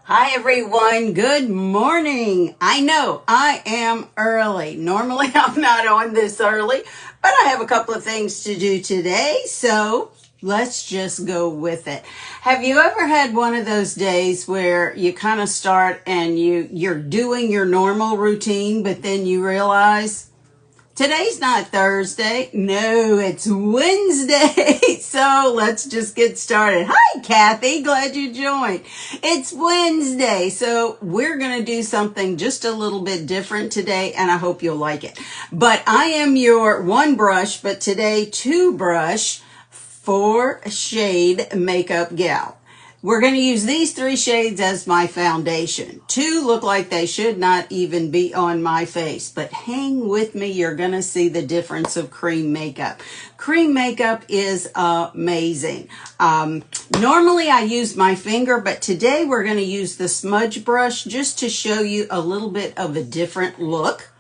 Hi everyone, good morning. I know I am early. Normally I'm not on this early, but I have a couple of things to do today, so let's just go with it. Have you ever had one of those days where you kind of start and you're doing your normal routine, but then you realize today's not Thursday. No, it's Wednesday. So let's just get started. Hi, Kathy. Glad you joined. It's Wednesday. So we're going to do something just a little bit different today, and I hope you'll like it. But I am your one brush, but today two brush, 4-shade makeup gal. We're going to use these 3 shades as my foundation. 2 look like they should not even be on my face, but hang with me. You're going to see the difference of cream makeup. Cream makeup is amazing. Normally I use my finger, but today we're going to use the Smudge Brush just to show you a little bit of a different look.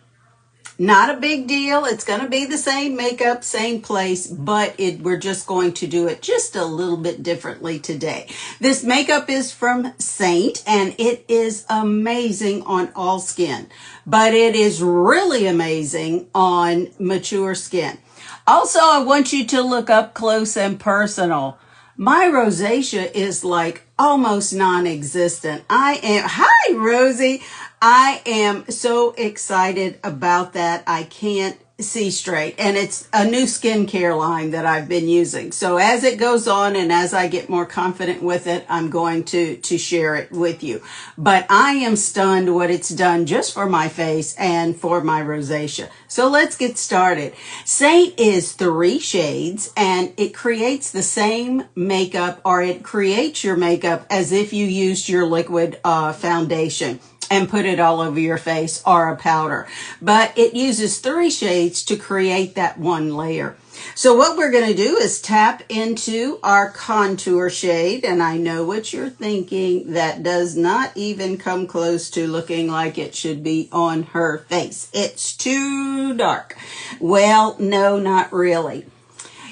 Not a big deal. It's going to be the same makeup, same place, but we're just going to do it just a little bit differently today. This makeup is from Seint, and it is amazing on all skin, but it is really amazing on mature skin. Also, I want you to look up close and personal. My rosacea is like almost non-existent. Hi, Rosie. I am so excited about that. I can't see straight. And it's a new skincare line that I've been using. So as it goes on and as I get more confident with it, I'm going to share it with you. But I am stunned what it's done just for my face and for my rosacea. So let's get started. Seint is 3 shades and it creates the same makeup, or it creates your makeup as if you used your liquid foundation and put it all over your face, or a powder. But it uses 3 shades to create that one layer. So what we're going to do is tap into our contour shade, and I know what you're thinking, that does not even come close to looking like it should be on her face. It's too dark. Well, no, not really.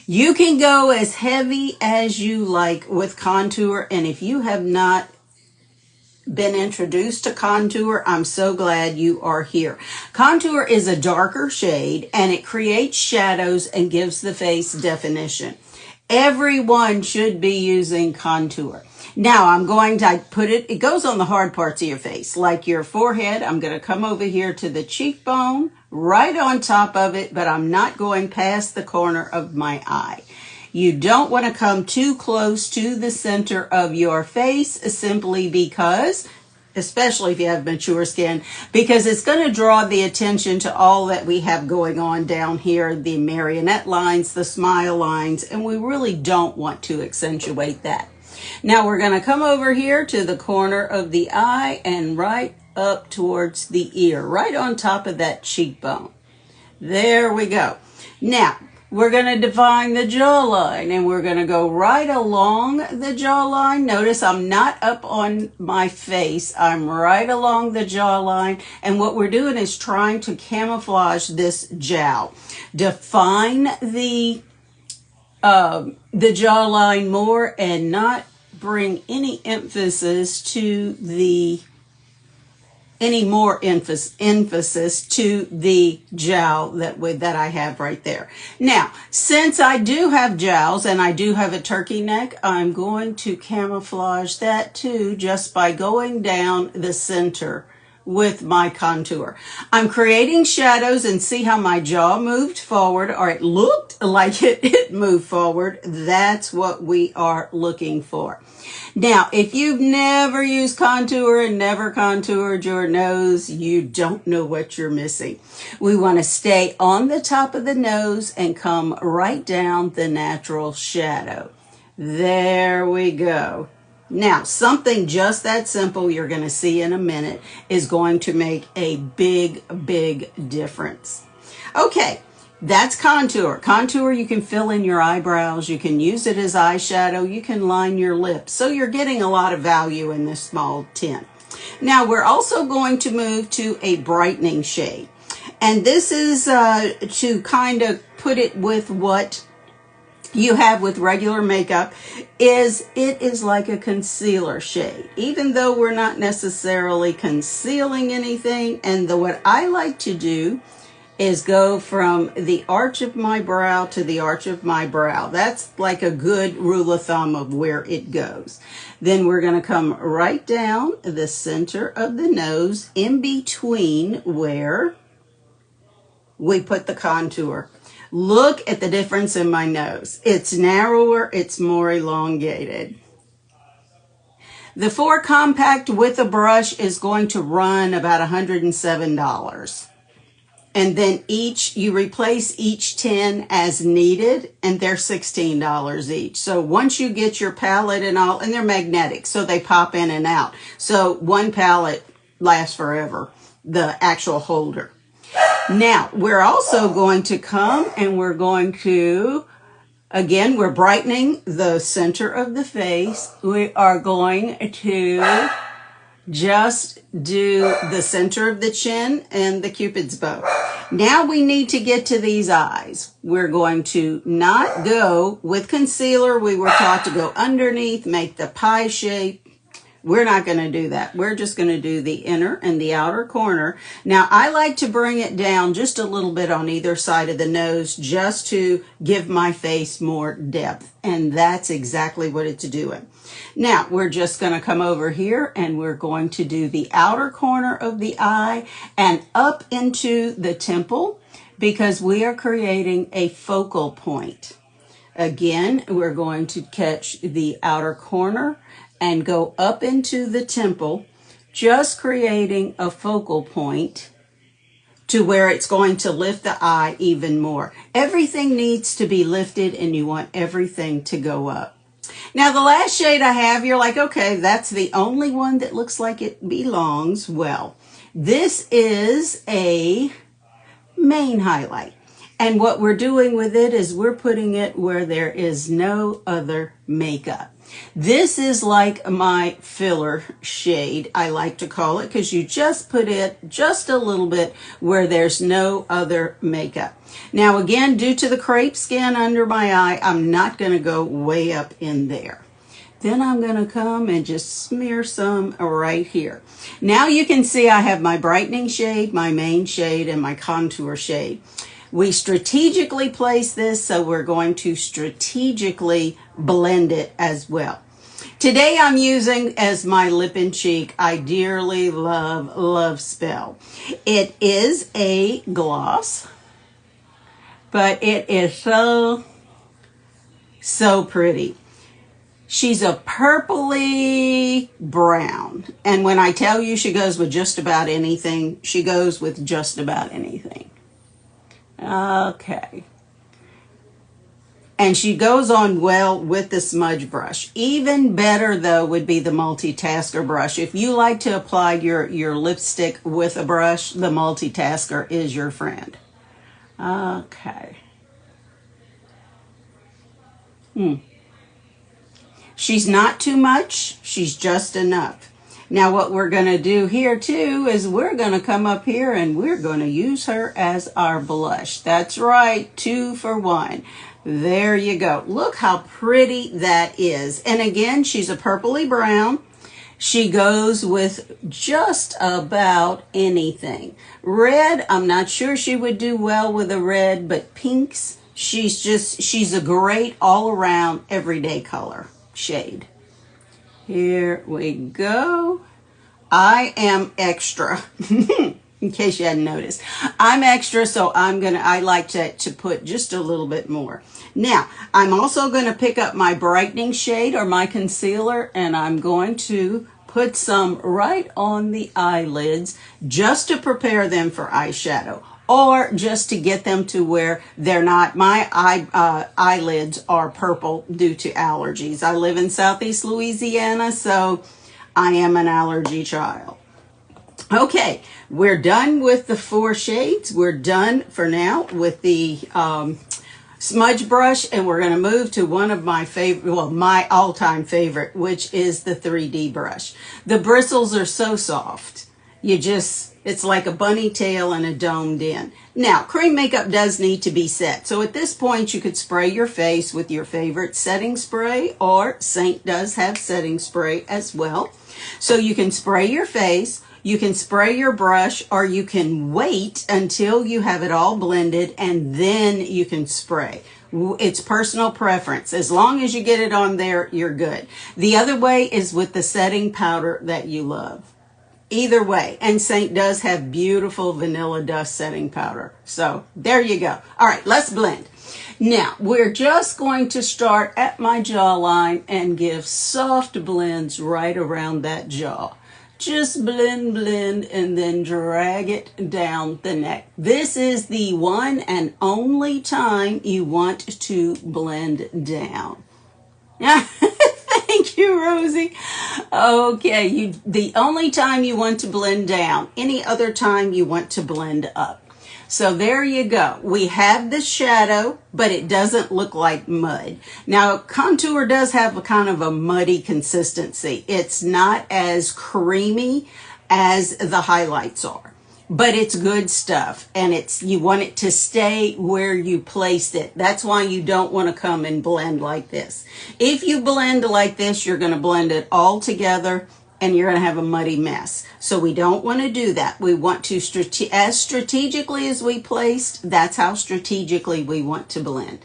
You can go as heavy as you like with contour, and if you have not been introduced to contour, I'm so glad you are here. Contour is a darker shade and it creates shadows and gives the face definition. Everyone should be using contour. Now I'm going to put it goes on the hard parts of your face, like your forehead. I'm going to come over here to the cheekbone, right on top of it, but I'm not going past the corner of my eye. You don't want to come too close to the center of your face, simply because, especially if you have mature skin, because it's going to draw the attention to all that we have going on down here, the marionette lines, the smile lines, and we really don't want to accentuate that. Now we're going to come over here to the corner of the eye and right up towards the ear, right on top of that cheekbone. There we go. Now, we're going to define the jawline, and we're going to go right along the jawline. Notice I'm not up on my face. I'm right along the jawline. And what we're doing is trying to camouflage this jowl. Define the jawline more and not bring any emphasis to any more emphasis to the jowl that I have right there. Now, since I do have jowls and I do have a turkey neck, I'm going to camouflage that too just by going down the center with my contour. I'm creating shadows, and see how my jaw moved forward, or it looked like it moved forward. That's what we are looking for. Now, if you've never used contour and never contoured your nose, you don't know what you're missing. We want to stay on the top of the nose and come right down the natural shadow. There we go. Now, something just that simple, you're going to see in a minute, is going to make a big, big difference. Okay. That's contour. Contour, you can fill in your eyebrows. You can use it as eyeshadow. You can line your lips. So you're getting a lot of value in this small tin. Now, we're also going to move to a brightening shade. And this is to kind of put it with what you have with regular makeup is it is like a concealer shade, even though we're not necessarily concealing anything. And what I like to do is go from the arch of my brow to the arch of my brow. That's like a good rule of thumb of where it goes. Then we're going to come right down the center of the nose in between where we put the contour. Look at the difference in my nose. It's narrower, it's more elongated. The 4 compact with a brush is going to run about $107. And then you replace each 10 as needed, and they're $16 each. So once you get your palette and all, and they're magnetic, so they pop in and out. So one palette lasts forever, the actual holder. Now, we're also going to come and we're going to, again, we're brightening the center of the face. We are going to just do the center of the chin and the Cupid's bow. Now we need to get to these eyes. We're going to not go with concealer. We were taught to go underneath, make the pie shape. We're not going to do that. We're just going to do the inner and the outer corner. Now, I like to bring it down just a little bit on either side of the nose just to give my face more depth. And that's exactly what it's doing. Now, we're just going to come over here and we're going to do the outer corner of the eye and up into the temple because we are creating a focal point. Again, we're going to catch the outer corner and go up into the temple, just creating a focal point to where it's going to lift the eye even more. Everything needs to be lifted and you want everything to go up. Now, the last shade I have, you're like, okay, that's the only one that looks like it belongs. Well, this is a main highlight. And what we're doing with it is we're putting it where there is no other makeup. This is like my filler shade, I like to call it, because you just put it just a little bit where there's no other makeup. Now, again, due to the crepe skin under my eye, I'm not going to go way up in there. Then I'm going to come and just smear some right here. Now you can see I have my brightening shade, my main shade, and my contour shade. We strategically place this, so we're going to strategically blend it as well. Today I'm using as my Lip&Cheek, I dearly love Lovespell. It is a gloss, but it is so pretty. She's a purpley brown. And when I tell you she goes with just about anything, she goes with just about anything. Okay. And she goes on well with the Smudge Brush. Even better, though, would be the Multitasker Brush. If you like to apply your lipstick with a brush, the Multitasker is your friend. Okay. She's not too much. She's just enough. Now what we're going to do here too is we're going to come up here and we're going to use her as our blush. That's right, 2 for 1. There you go. Look how pretty that is. And again, she's a purpley brown. She goes with just about anything. Red, I'm not sure she would do well with a red, but pinks, she's a great all around everyday color shade. Here we go. I am extra, in case you hadn't noticed. I'm extra, so I like to put just a little bit more. Now, I'm also going to pick up my brightening shade or my concealer, and I'm going to put some right on the eyelids just to prepare them for eyeshadow, or just to get them to where they're not. My eyelids are purple due to allergies. I live in Southeast Louisiana, so I am an allergy child. Okay, we're done with the 4 shades. We're done for now with the Smudge Brush, and we're going to move to one of my favorite, well, my all-time favorite, which is the 3D brush. The bristles are so soft. It's like a bunny tail and a domed in. Now, cream makeup does need to be set. So at this point, you could spray your face with your favorite setting spray, or Seint does have setting spray as well. So you can spray your face, you can spray your brush, or you can wait until you have it all blended and then you can spray. It's personal preference. As long as you get it on there, you're good. The other way is with the setting powder that you love. Either way, and Seint does have beautiful vanilla dust setting powder. So there you go. All right, let's blend. Now, we're just going to start at my jawline and give soft blends right around that jaw. Just blend, blend, and then drag it down the neck. This is the one and only time you want to blend down. Thank you, Rosie. Okay, the only time you want to blend down. Any other time you want to blend up. So there you go. We have the shadow, but it doesn't look like mud. Now, contour does have a kind of a muddy consistency. It's not as creamy as the highlights are, but it's good stuff, and you want it to stay where you placed it. That's why you don't want to come and blend like this. If you blend like this, you're going to blend it all together and you're going to have a muddy mess. So we don't want to do that. We want to, as strategically as we placed, that's how strategically we want to blend.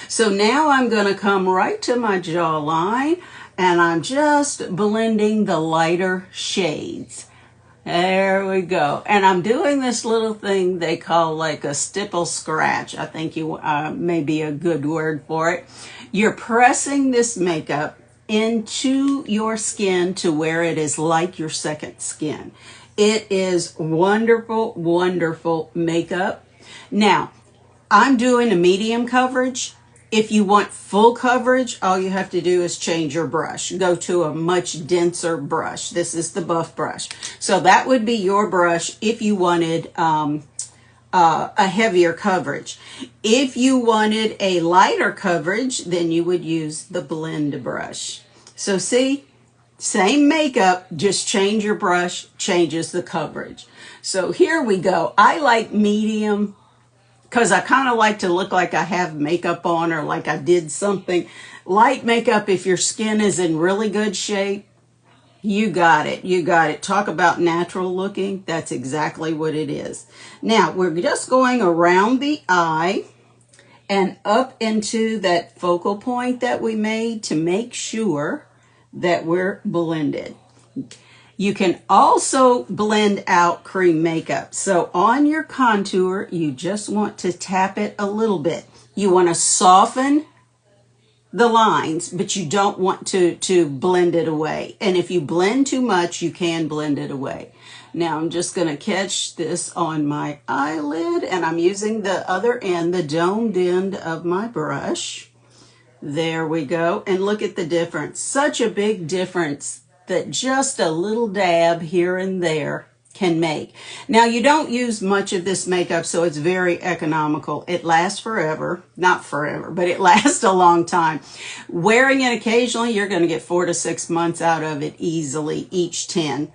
So now I'm going to come right to my jawline and I'm just blending the lighter shades. There we go. And I'm doing this little thing they call like a stipple scratch. I think may be a good word for it. You're pressing this makeup into your skin to where it is like your second skin. It is wonderful, wonderful makeup. Now, I'm doing a medium coverage. If you want full coverage, all you have to do is change your brush. Go to a much denser brush. This is the buff brush. So that would be your brush if you wanted a heavier coverage. If you wanted a lighter coverage, then you would use the blend brush. So see, same makeup, just change your brush, changes the coverage. So here we go. I like medium because I kind of like to look like I have makeup on or like I did something. Light makeup, if your skin is in really good shape, you got it. You got it. Talk about natural looking. That's exactly what it is. Now, we're just going around the eye and up into that focal point that we made to make sure that we're blended. You can also blend out cream makeup. So on your contour, you just want to tap it a little bit. You want to soften the lines, but you don't want to blend it away. And if you blend too much, you can blend it away. Now I'm just going to catch this on my eyelid, and I'm using the other end, the domed end of my brush. There we go. And look at the difference. Such a big difference that just a little dab here and there can make. Now, you don't use much of this makeup, so it's very economical. It lasts forever. Not forever, but it lasts a long time. Wearing it occasionally, you're going to get 4 to 6 months out of it easily, each 10.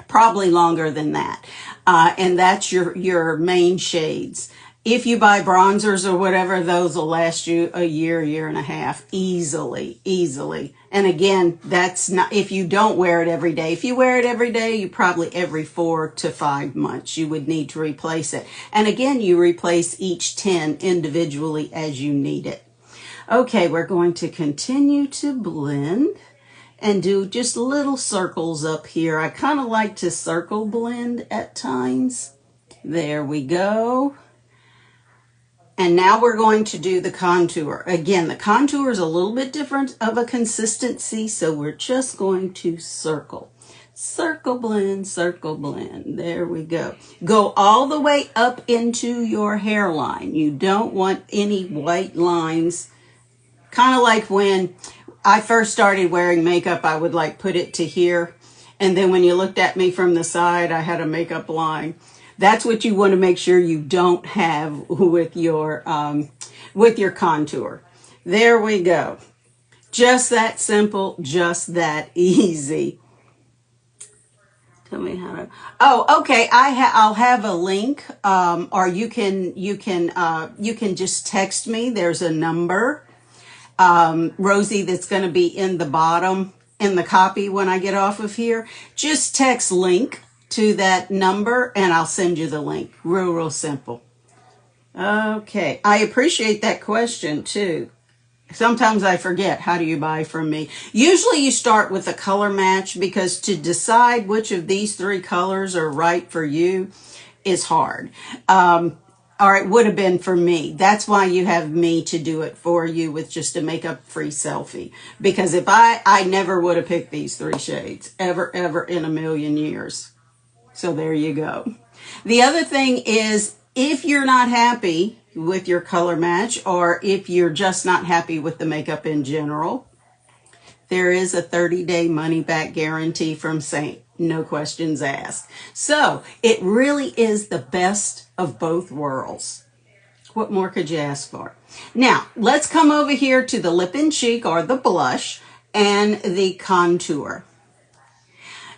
Probably longer than that. And that's your main shades. If you buy bronzers or whatever, those will last you a year, year and a half, easily, easily. And again, that's not, if you don't wear it every day. If you wear it every day, you probably every 4 to 5 months, you would need to replace it. And again, you replace each 10 individually as you need it. Okay, we're going to continue to blend and do just little circles up here. I kind of like to circle blend at times. There we go. And now we're going to do the contour. Again, the contour is a little bit different of a consistency, so we're just going to circle. Circle blend, circle blend. There we go. Go all the way up into your hairline. You don't want any white lines. Kind of like when I first started wearing makeup, I would like put it to here. And then when you looked at me from the side, I had a makeup line. That's what you want to make sure you don't have with your contour. There we go. Just that simple, just that easy. Tell me how to. Oh, okay. I'll have a link, or you can just text me. There's a number, Rosie, that's going to be in the bottom in the copy when I get off of here. Just text link to that number, and I'll send you the link. Real simple. Okay, I appreciate that question too. Sometimes I forget, how do you buy from me? Usually you start with a color match, because to decide which of these three colors are right for you is hard. Or it would have been for me. That's why you have me to do it for you with just a makeup free selfie. Because if I never would have picked these three shades, ever in a million years. So there you go. The other thing is, if you're not happy with your color match, or if you're just not happy with the makeup in general, there is a 30-day money-back guarantee from Seint. No questions asked. So it really is the best of both worlds. What more could you ask for? Now, let's come over here to the Lip&Cheek, or the blush, and the contour.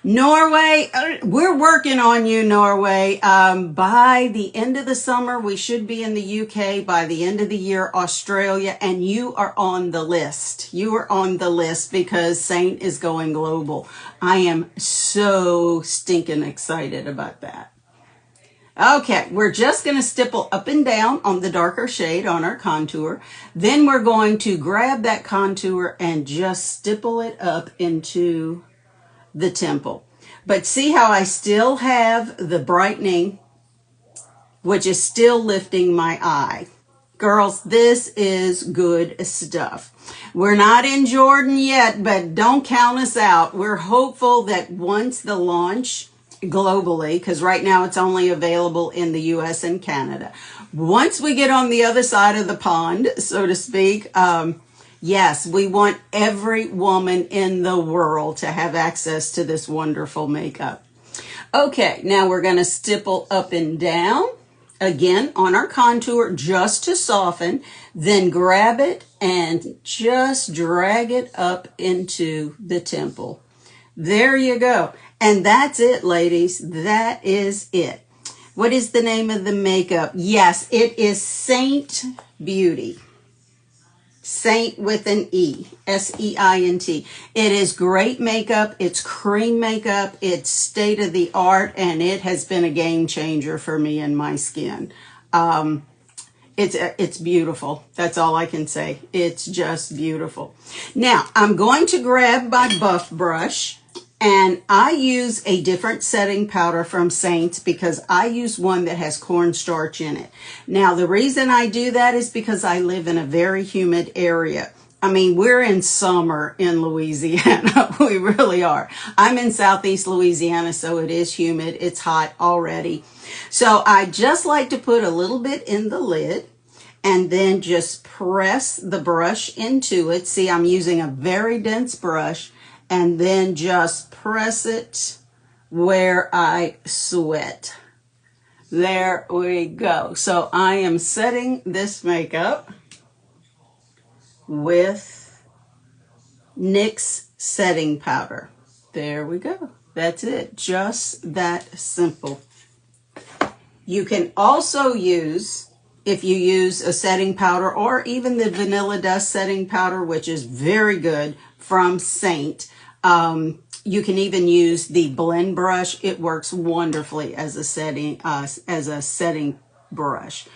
Norway, we're working on you, Norway. By the end of the summer, we should be in the UK. By the end of the year, Australia, and you are on the list. You are on the list because Seint is going global. I am so stinking excited about that. Okay, we're just going to stipple up and down on the darker shade on our contour. Then we're going to grab that contour and just stipple it up into the temple. But see how I still have the brightening, which is still lifting my eye. Girls, this is good stuff. We're not in Jordan yet, but don't count us out. We're hopeful that once the launch globally, because right now it's only available in the US and Canada. Once we get on the other side of the pond, so to speak, yes, we want every woman in the world to have access to this wonderful makeup. Okay, now we're going to stipple up and down again on our contour just to soften, then grab it and just drag it up into the temple. There you go. And that's it, ladies. That is it. What is the name of the makeup? Yes, it is Seint Beauty. Seint with an E, S-E-I-N-T. It is great makeup. It's cream makeup. It's state of the art, and it has been a game changer for me and my skin. It's beautiful. That's all I can say. It's just beautiful. Now, I'm going to grab my buff brush, and I use a different setting powder from Seint because I use one that has cornstarch in it. Now, the reason I do that is because I live in a very humid area. I mean, we're in summer in Louisiana. We really are. I'm in Southeast Louisiana, so it is humid. It's hot already. So I just like to put a little bit in the lid and then just press the brush into it. See, I'm using a very dense brush, and then just press it where I sweat. There we go. So I am setting this makeup with NYX setting powder. There we go. That's it. Just that simple. You can also use, if you use a setting powder or even the Vanilla Dust setting powder, which is very good from Seint, you can even use the blend brush. It works wonderfully as a setting brush.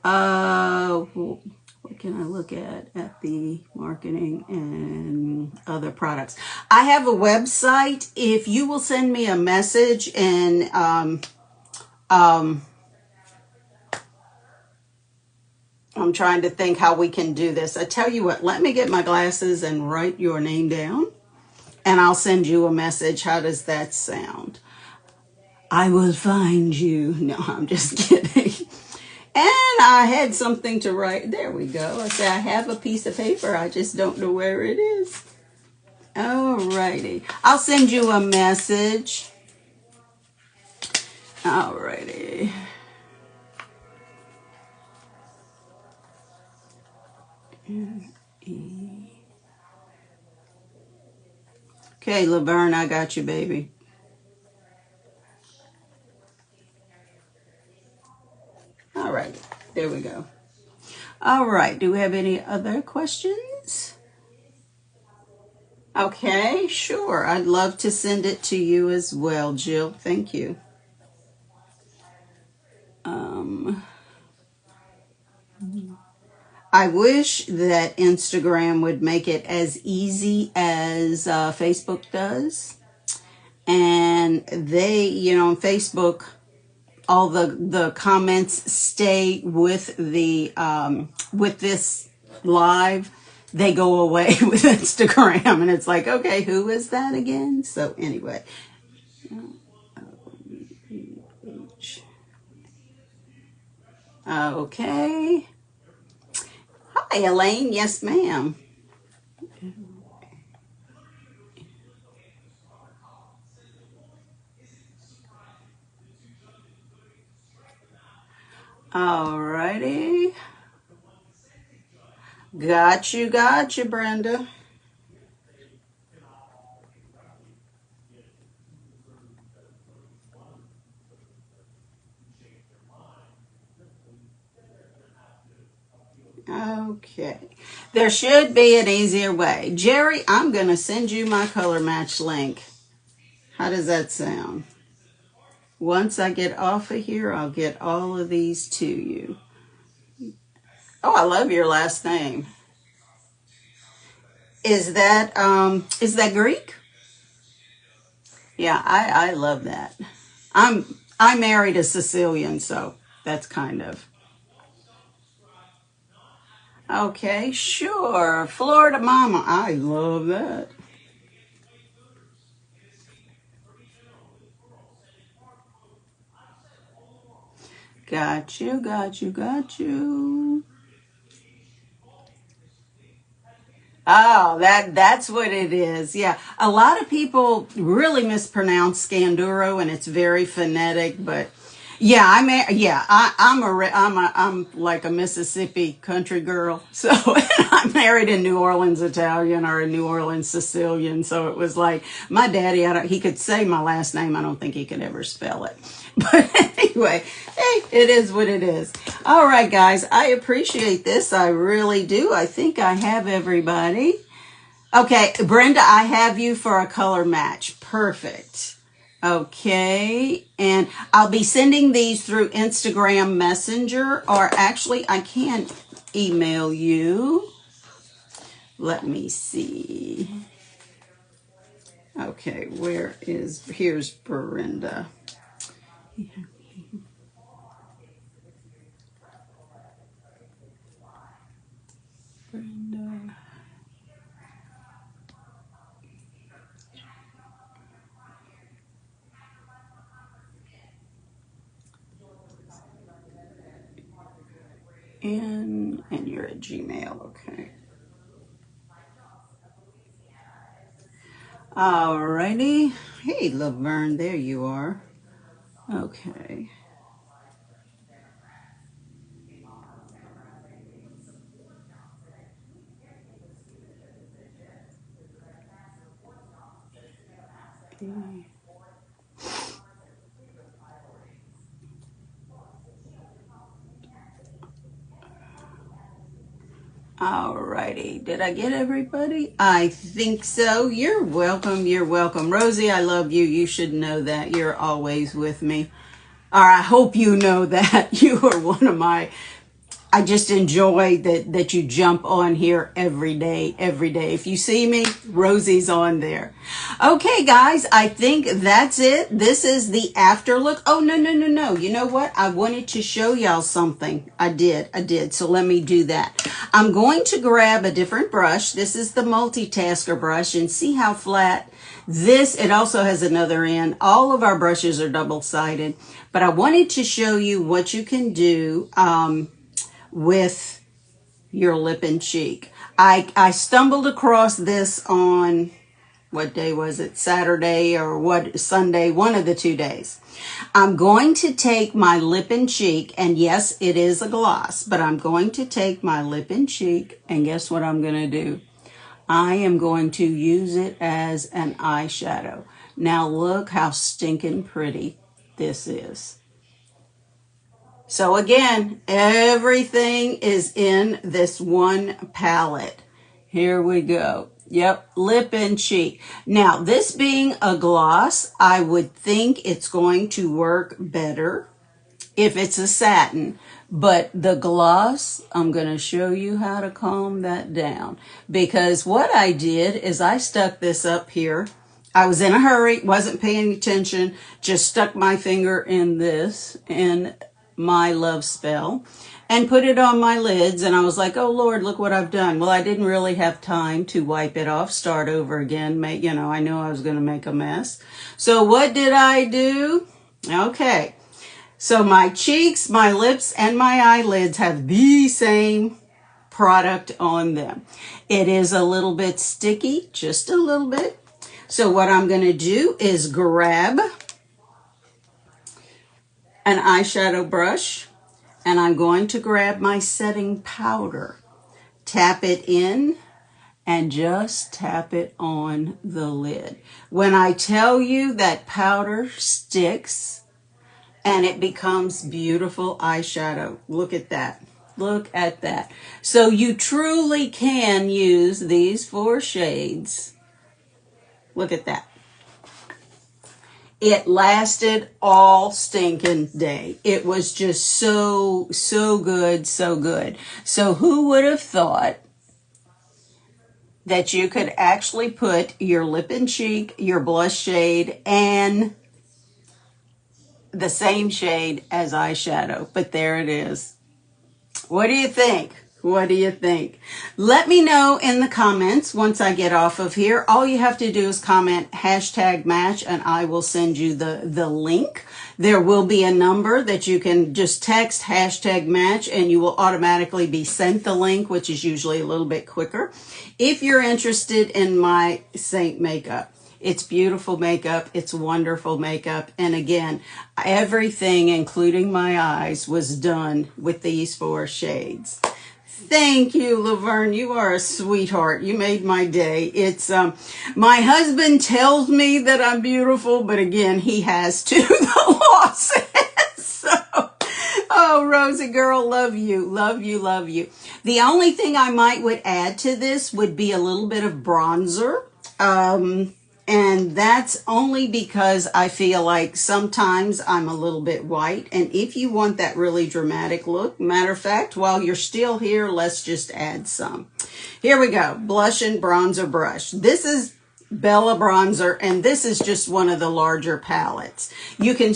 What can I look at the marketing and other products? I have a website. If you will send me a message, and I'm trying to think how we can do this. I tell you what, let me get my glasses and write your name down, and I'll send you a message. How does that sound? I will find you. No, I'm just kidding. And I had something to write. There we go. I say I have a piece of paper. I just don't know where it is. Alrighty. I'll send you a message. Alrighty. Okay, Laverne, I got you, baby. There we go. All right. Do we have any other questions? Okay, sure. I'd love to send it to you as well, Jill. Thank you. I wish that Instagram would make it as easy as Facebook does. And they, you know, on Facebook, all the comments stay with the with this live. They go away with Instagram, and it's like, okay, who is that again? So anyway. Okay. Hi, Elaine. Yes, ma'am. All righty. Got you, Brenda. Okay. There should be an easier way. Jerry, I'm going to send you my Colormatch link. How does that sound? Once I get off of here, I'll get all of these to you. Oh, I love your last name. Is that Greek? Yeah, I love that. I married a Sicilian, so that's kind of. Okay, sure. Florida Mama. I love that. Got you. Oh, that's what it is. Yeah. A lot of people really mispronounce Scanduro, and it's very phonetic, but yeah, I'm like a Mississippi country girl. So I'm married in New Orleans Italian or a New Orleans Sicilian. So it was like my daddy, he could say my last name. I don't think he could ever spell it. But anyway, hey, it is what it is. All right, guys, I appreciate this. I really do. I think I have everybody. Okay, Brenda, I have you for a color match. Perfect. Okay, and I'll be sending these through Instagram Messenger, or actually I can email you. Let me see. Okay, here's Brenda. Brenda. And you're at Gmail, okay. Alrighty. Hey, Laverne, there you are. Okay. Alrighty, did I get everybody? I think so. You're welcome. Rosie, I love you. You should know that. You're always with me. Or I hope you know that. You are one of my, I just enjoy that you jump on here every day. If you see me, Rosie's on there. Okay, guys, I think that's it. This is the after look. Oh, no. You know what? I wanted to show y'all something. I did. So let me do that. I'm going to grab a different brush. This is the Multitasker brush, and see how flat it also has another end. All of our brushes are double-sided, but I wanted to show you what you can do with your Lip&Cheek. I stumbled across this on, what day was it? Saturday or Sunday, one of the 2 days. I'm going to take my Lip&Cheek, and yes, it is a gloss, but I'm going to take my Lip&Cheek, and guess what I'm going to do? I am going to use it as an eyeshadow. Now look how stinking pretty this is. So again, everything is in this one palette. Here we go. Yep, Lip&Cheek. Now, this being a gloss, I would think it's going to work better if it's a satin. But the gloss, I'm going to show you how to calm that down. Because what I did is I stuck this up here. I was in a hurry, wasn't paying attention, just stuck my finger in this, in my Lovespell, and put it on my lids, and I was like, oh Lord, look what I've done. Well, I didn't really have time to wipe it off, start over again, you know, I knew I was going to make a mess. So what did I do? Okay, so my cheeks, my lips, and my eyelids have the same product on them. It is a little bit sticky, just a little bit. So what I'm going to do is grab an eyeshadow brush, and I'm going to grab my setting powder, tap it in, and just tap it on the lid. When I tell you that powder sticks and it becomes beautiful eyeshadow, look at that. Look at that. So you truly can use these 4 shades. Look at that. It lasted all stinking day. It was just so good, so good. So who would have thought that you could actually put your Lip&Cheek, your blush shade, and the same shade as eyeshadow? But there it is. What do you think? What do you think? Let me know in the comments once I get off of here. All you have to do is comment #match and I will send you the link. There will be a number that you can just text #match and you will automatically be sent the link, which is usually a little bit quicker. If you're interested in my Seint makeup, it's beautiful makeup. It's wonderful makeup. And again, everything, including my eyes, was done with these 4 shades. Thank you, Laverne. You are a sweetheart. You made my day. It's my husband tells me that I'm beautiful, but again, he has to. The law says so. Oh, Rosie girl, love you, love you, love you. The only thing I would add to this would be a little bit of bronzer. And that's only because I feel like sometimes I'm a little bit white. And if you want that really dramatic look, matter of fact, while you're still here, let's just add some. Here we go, blush and bronzer brush. This is Bella bronzer, and this is just one of the larger palettes. You can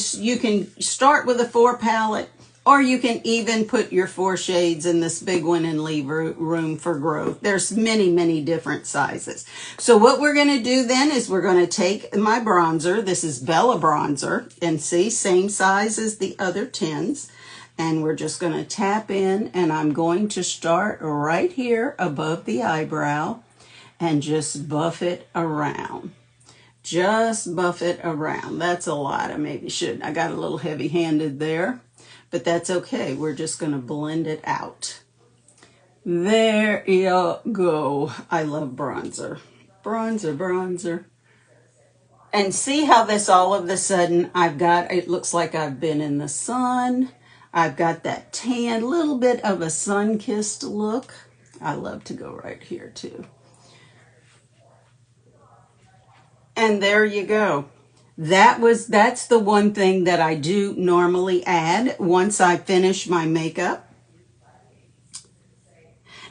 start with a 4 palette, or you can even put your 4 shades in this big one and leave room for growth. There's many different sizes. So what we're going to do then is we're going to take my bronzer. This is Bella bronzer, and see, same size as the other 10s. And we're just going to tap in, and I'm going to start right here above the eyebrow and just buff it around. Just buff it around. That's a lot. I maybe shouldn't. I got a little heavy-handed there. But that's okay. We're just going to blend it out. There you go. I love bronzer. Bronzer, bronzer. And see how this all of a sudden it looks like I've been in the sun. I've got that tan, little bit of a sun-kissed look. I love to go right here too. And there you go. That's the one thing that I do normally add once I finish my makeup.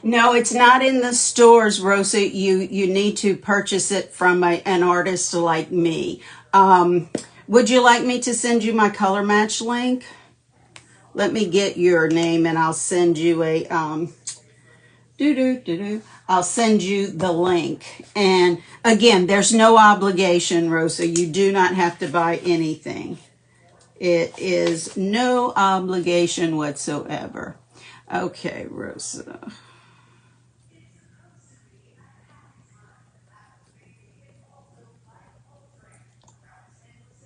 No, it's not in the stores, Rosa. You need to purchase it from an artist like me. Would you like me to send you my Colormatch link? Let me get your name and I'll send you a I'll send you the link. And again, there's no obligation, Rosa. You do not have to buy anything. It is no obligation whatsoever. Okay, Rosa.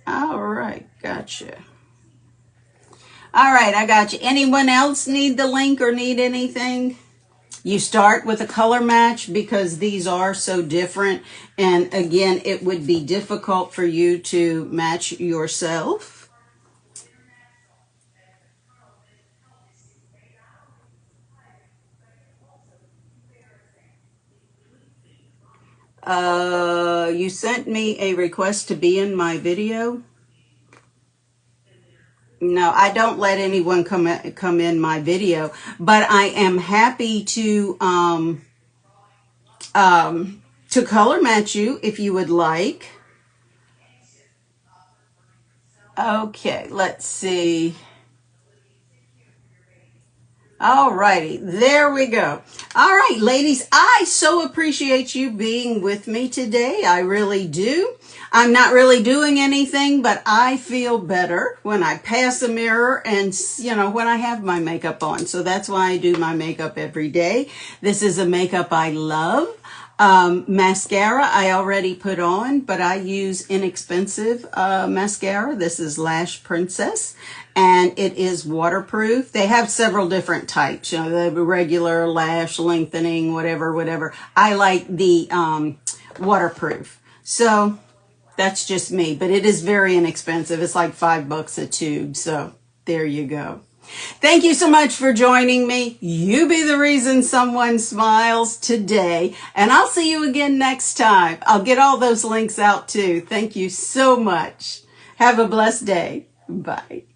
All right, gotcha. All right, I got you. Anyone else need the link or need anything? You start with a Colormatch because these are so different. And again, it would be difficult for you to match yourself. You sent me a request to be in my video. No, I don't let anyone come in my video, but I am happy to color match you if you would like. Okay, let's see. All righty, there we go. All right, ladies, I so appreciate you being with me today. I really do. I'm not really doing anything, but I feel better when I pass a mirror and, you know, when I have my makeup on. So that's why I do my makeup every day. This is a makeup I love. Mascara I already put on, but I use inexpensive mascara. This is Lash Princess, and it is waterproof. They have several different types, you know, the regular lash lengthening, whatever. I like the waterproof. So that's just me, but it is very inexpensive. It's like $5 a tube. So there you go. Thank you so much for joining me. You be the reason someone smiles today, and I'll see you again next time. I'll get all those links out too. Thank you so much. Have a blessed day. Bye.